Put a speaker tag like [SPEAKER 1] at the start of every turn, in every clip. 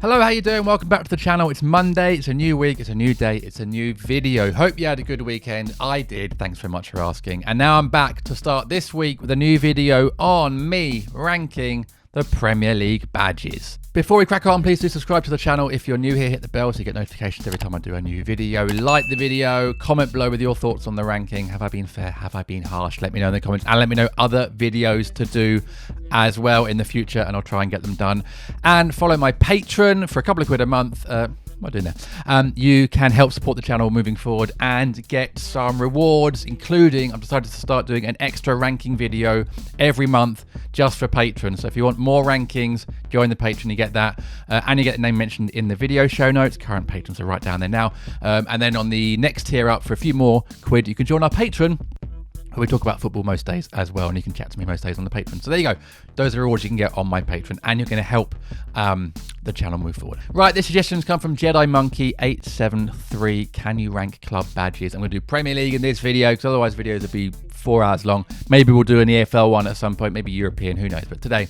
[SPEAKER 1] Hello, how you doing? Welcome back to the channel. It's Monday, it's a new week, it's a new day, it's a new video. Hope you had a good weekend. I did, thanks very much for asking. And now I'm back to start this week with a new video on me ranking the Premier League badges. Before we crack on, please do subscribe to the channel. If you're new here, hit the bell so you get notifications every time I do a new video. Like the video, comment below with your thoughts on the ranking. Have I been fair? Have I been harsh? Let me know in the comments, and let me know other videos to do as well in the future, and I'll try and get them done. And follow my Patreon for a couple of quid a month. What am I doing there? You can help support the channel moving forward and get some rewards, including I've decided to start doing an extra ranking video every month just for patrons. So if you want more rankings, join the Patreon, you get that. And you get the name mentioned in the video show notes. Current patrons are right down there now. And then on the next tier up for a few more quid, you can join our Patreon. We talk about football most days as well, and you can chat to me most days on the Patreon. So there you go. Those are rewards you can get on my Patreon, and you're going to help the channel move forward. Right, this suggestions come from Jedi Monkey 873. Can you rank club badges? I'm going to do Premier League in this video, because otherwise videos will be 4 hours long. Maybe we'll do an EFL one at some point, maybe European, who knows. But today,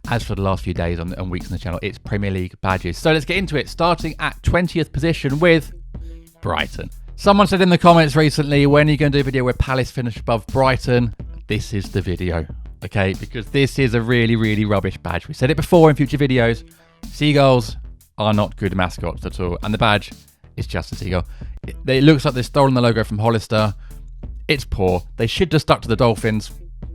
[SPEAKER 1] as for the last few days and weeks on the channel, it's Premier League badges. So let's get into it, starting at 20th position with Brighton. Someone said in the comments recently, when are you going to do a video where Palace finish above Brighton? This is the video, okay? Because this is a really, really rubbish badge. We said it before in future videos. Seagulls are not good mascots at all. And the badge is just a seagull. It looks like they've stolen the logo from Hollister. It's poor. They should have stuck to the Dolphins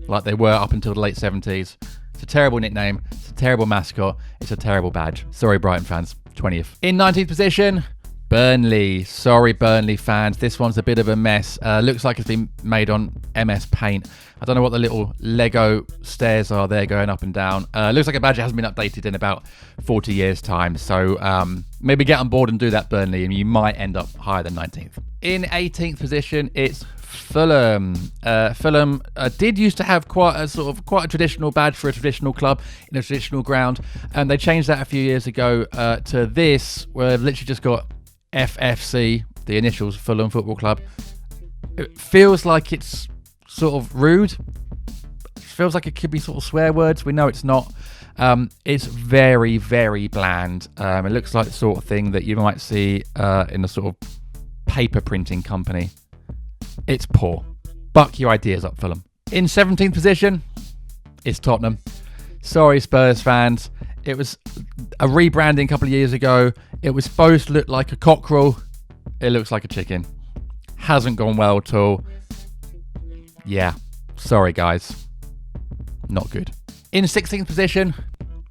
[SPEAKER 1] like they were up until the late 70s. It's a terrible nickname. It's a terrible mascot. It's a terrible badge. Sorry, Brighton fans. 20th. In 19th position, Burnley. Sorry, Burnley fans. This one's a bit of a mess. Looks like it's been made on MS Paint. I don't know what the little Lego stairs are there going up and down. Looks like a badge that hasn't been updated in about 40 years' time. So maybe get on board and do that, Burnley, and you might end up higher than 19th. In 18th position, it's Fulham. Fulham did used to have quite a traditional badge for a traditional club in a traditional ground, and they changed that a few years ago to this, where they've literally just got FFC, the initials, Fulham Football Club. It feels like it's sort of rude. It feels like it could be sort of swear words. We know it's not. It's very, very bland. It looks like the sort of thing that you might see in a sort of paper printing company. It's poor. Buck your ideas up, Fulham. In 17th position, it's Tottenham. Sorry, Spurs fans. It was a rebranding a couple of years ago. It was supposed to look like a cockerel. It looks like a chicken. Hasn't gone well at all. Yeah, sorry guys. Not good. In 16th position,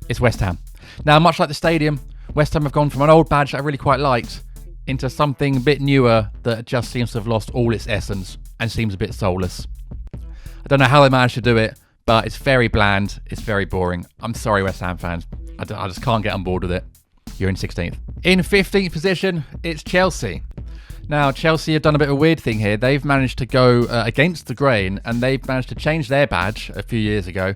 [SPEAKER 1] it's West Ham. Now, much like the stadium, West Ham have gone from an old badge that I really quite liked into something a bit newer that just seems to have lost all its essence and seems a bit soulless. I don't know how they managed to do it, but it's very bland. It's very boring. I'm sorry, West Ham fans. I just can't get on board with it. You're in 16th. In 15th position, it's Chelsea. Now, Chelsea have done a bit of a weird thing here. They've managed to go against the grain, and they've managed to change their badge a few years ago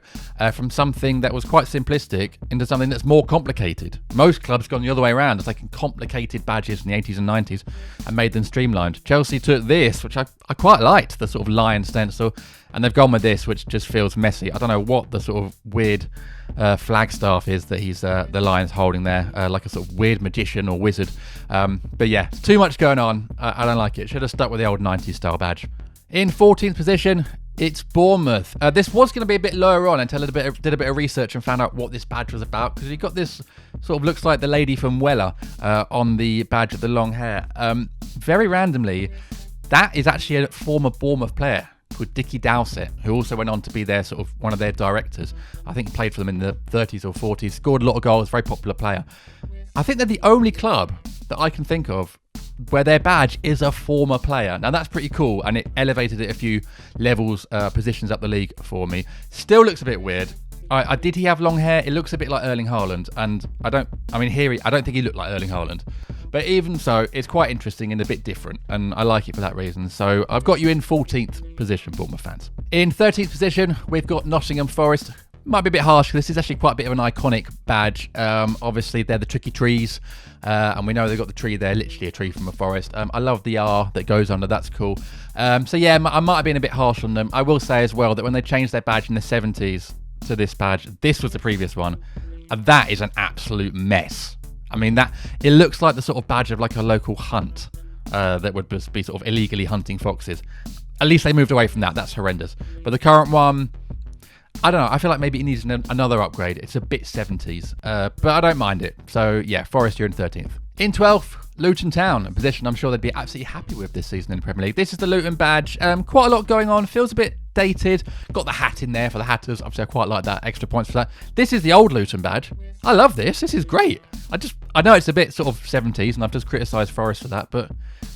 [SPEAKER 1] from something that was quite simplistic into something that's more complicated. Most clubs gone the other way around, taking complicated badges in the 80s and 90s and made them streamlined. Chelsea took this, which I quite liked, the sort of lion stencil, and they've gone with this, which just feels messy. I don't know what the sort of weird flagstaff is that he's the lion's holding there, like a sort of weird magician or wizard. But yeah, it's too much going on. I don't like it. Should have stuck with the old 90s style badge. In 14th position, it's Bournemouth. This was going to be a bit lower on until I did a bit of research and found out what this badge was about, because you've got this sort of looks like the lady from Weller on the badge with the long hair. Very randomly, that is actually a former Bournemouth player called Dickie Dowsett, who also went on to be their sort of one of their directors. I think played for them in the 30s or 40s, scored a lot of goals, very popular player. I think they're the only club that I can think of where their badge is a former player. Now that's pretty cool, and it elevated it a few levels, positions up the league for me. Still looks a bit weird. Did he have long hair? It looks a bit like Erling Haaland, and I don't think he looked like Erling Haaland. But even so, it's quite interesting and a bit different, and I like it for that reason. So I've got you in 14th position, Bournemouth fans. In 13th position, we've got Nottingham Forest. Might be a bit harsh, because this is actually quite a bit of an iconic badge. Obviously, they're the tricky trees, and we know they've got the tree there, literally a tree from a forest. I love the R that goes under, that's cool. So yeah, I might have been a bit harsh on them. I will say as well that when they changed their badge in the 70s to this badge, this was the previous one, and that is an absolute mess. I mean, that it looks like the sort of badge of like a local hunt that would just be sort of illegally hunting foxes. At least they moved away from that. That's horrendous. But the current one, I don't know. I feel like maybe it needs another upgrade. It's a bit 70s, but I don't mind it. So yeah, Forest, you're in 13th. In 12th, Luton Town, a position I'm sure they'd be absolutely happy with this season in the Premier League. This is the Luton badge. Quite a lot going on. Feels a bit dated. Got the hat in there for the Hatters. Obviously, I quite like that. Extra points for that. This is the old Luton badge. I love this. This is great. I know it's a bit sort of 70s, and I've just criticised Forest for that, but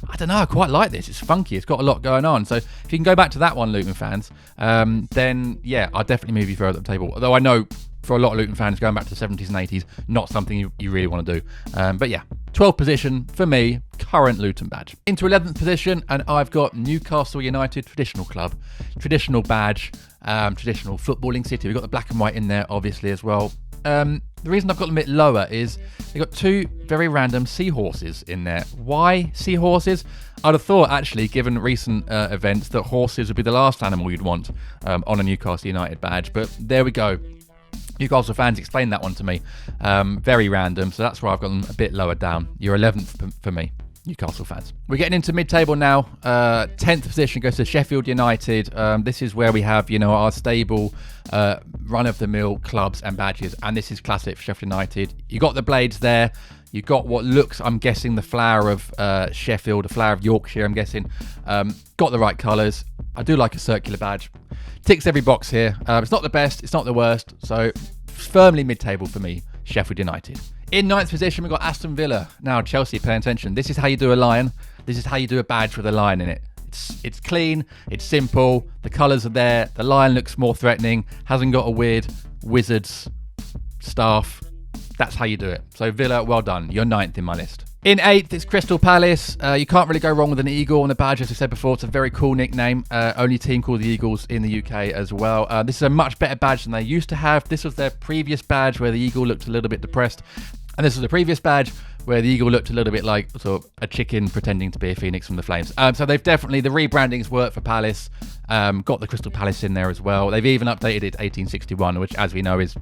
[SPEAKER 1] I don't know. I quite like this. It's funky. It's got a lot going on. So if you can go back to that one, Luton fans, then yeah, I'll definitely move you further up the table. Although I know for a lot of Luton fans, going back to the 70s and 80s, not something you really want to do. But yeah, 12th position for me, current Luton badge. Into 11th position, and I've got Newcastle United traditional club, traditional badge, traditional footballing city. We've got the black and white in there, obviously, as well. The reason I've got them a bit lower is they've got two very random seahorses in there. Why seahorses? I'd have thought, actually, given recent events, that horses would be the last animal you'd want on a Newcastle United badge. But there we go. Newcastle fans, explain that one to me. Very random, so that's why I've got them a bit lower down. You're 11th for me, Newcastle fans. We're getting into mid-table now. 10th position goes to Sheffield United. This is where we have, our stable run-of-the-mill clubs and badges, and this is classic for Sheffield United. You got the blades there. You got what looks, I'm guessing, the flower of Sheffield, the flower of Yorkshire, I'm guessing. Got the right colours. I do like a circular badge. Ticks every box here. It's not the best, it's not the worst, so firmly mid-table for me, Sheffield United. In 9th position, we've got Aston Villa. Now, Chelsea, pay attention. This is how you do a lion. This is how you do a badge with a lion in it. It's clean, it's simple, the colours are there, the lion looks more threatening, hasn't got a weird wizard's staff. That's how you do it. So Villa, well done. You're 9th in my list. In 8th, it's Crystal Palace. You can't really go wrong with an eagle on the badge, as I said before. It's a very cool nickname. Only team called the Eagles in the UK as well. This is a much better badge than they used to have. This was their previous badge where the eagle looked a little bit depressed. And this was the previous badge where the eagle looked a little bit like sort of a chicken pretending to be a phoenix from the flames. So they've definitely, the rebranding's worked for Palace. Got the Crystal Palace in there as well. They've even updated it to 1861, which, as we know, is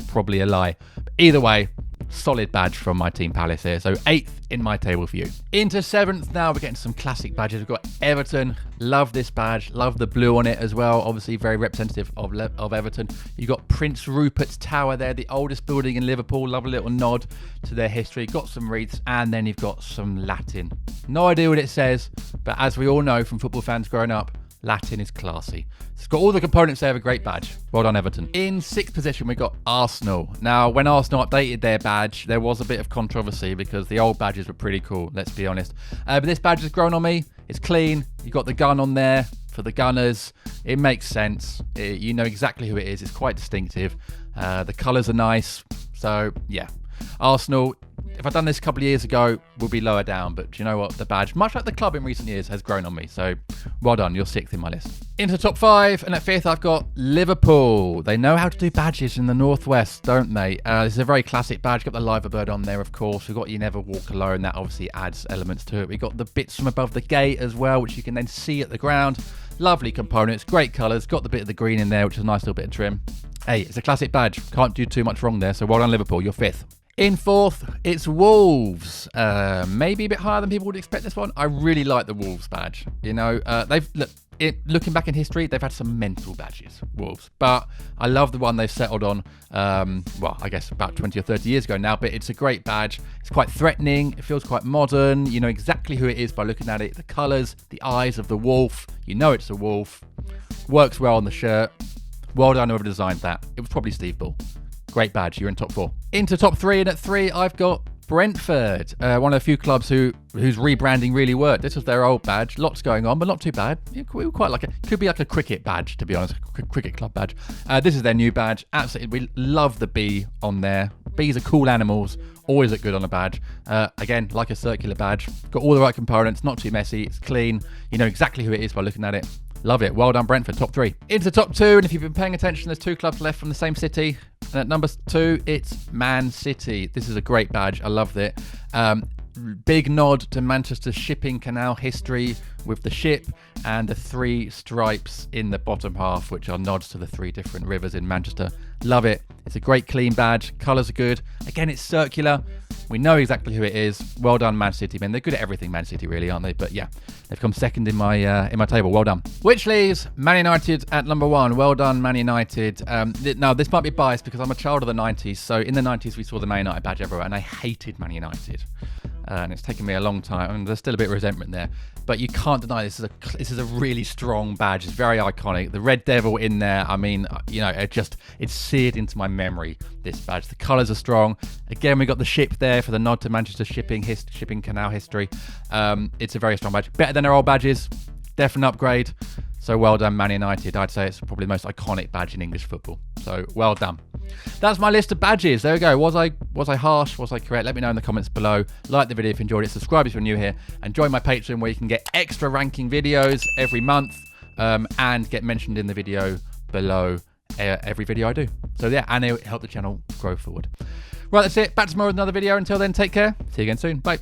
[SPEAKER 1] probably a lie. But either way, solid badge from my team Palace here. So 8th in my table for you. Into 7th now, we're getting some classic badges. We've got Everton. Love this badge. Love the blue on it as well. Obviously very representative of Everton. You've got Prince Rupert's Tower there, the oldest building in Liverpool. Love a little nod to their history. Got some wreaths, and then you've got some Latin. No idea what it says, but as we all know from football fans growing up, Latin is classy. It's got all the components there of a great badge. Well done, Everton. In 6th position, we got Arsenal. Now, when Arsenal updated their badge, there was a bit of controversy because the old badges were pretty cool, let's be honest. But this badge has grown on me. It's clean. You got the gun on there for the gunners. It makes sense. You know exactly who it is. It's quite distinctive. The colours are nice. So, yeah. Arsenal, if I'd done this a couple of years ago, would be lower down. But do you know what? The badge, much like the club in recent years, has grown on me. So well done. You're 6th in my list. Into the top 5. And at 5th, I've got Liverpool. They know how to do badges in the Northwest, don't they? This is a very classic badge. Got the liver bird on there, of course. We've got You Never Walk Alone. That obviously adds elements to it. We've got the bits from above the gate as well, which you can then see at the ground. Lovely components. Great colours. Got the bit of the green in there, which is a nice little bit of trim. Hey, it's a classic badge. Can't do too much wrong there. So well done, Liverpool. You're 5th. In 4th, it's Wolves. Maybe a bit higher than people would expect this one. I really like the Wolves badge. Looking back in history, they've had some mental badges, Wolves. But I love the one they've settled on, I guess about 20 or 30 years ago now. But it's a great badge. It's quite threatening. It feels quite modern. You know exactly who it is by looking at it. The colours, the eyes of the wolf. You know it's a wolf. Works well on the shirt. Well done whoever designed that. It was probably Steve Bull. Great badge. You're in top 4. Into top 3, and at 3, I've got Brentford. One of the few clubs whose rebranding really worked. This was their old badge. Lots going on, but not too bad. We quite like it. Could be like a cricket badge, to be honest. Cricket club badge. This is their new badge. Absolutely. We love the bee on there. Bees are cool animals. Always look good on a badge. Again, like a circular badge. Got all the right components. Not too messy. It's clean. You know exactly who it is by looking at it. Love it. Well done, Brentford. Top 3. Into top 2, and if you've been paying attention, there's 2 clubs left from the same city. And at number 2, it's Man City. This is a great badge. I loved it. Big nod to Manchester's shipping canal history with the ship and the 3 stripes in the bottom half, which are nods to the 3 different rivers in Manchester. Love it. It's a great clean badge. Colours are good. Again, it's circular. We know exactly who it is. Well done, Man City, man. They're good at everything, Man City, really, aren't they? But yeah, they've come second in my table. Well done. Which leaves Man United at number 1. Well done, Man United. Now, this might be biased because I'm a child of the 90s. So in the 90s, we saw the Man United badge everywhere, and I hated Man United. And it's taken me a long time, and there's still a bit of resentment there. But you can't deny this is a really strong badge. It's very iconic. The red devil in there, I mean, you know, it's seared into my memory, this badge. The colours are strong. Again, we got the ship there for the nod to Manchester shipping canal history. It's a very strong badge. Better than our old badges. Definite upgrade. So well done, Man United. I'd say it's probably the most iconic badge in English football. So well done. That's my list of badges. There we go. Was I harsh? Was I correct? Let me know in the comments below. Like the video if you enjoyed it. Subscribe if you're new here. And join my Patreon where you can get extra ranking videos every month and get mentioned in the video below every video I do. So yeah, and it'll help the channel grow forward. Right, that's it. Back tomorrow with another video. Until then, take care. See you again soon. Bye.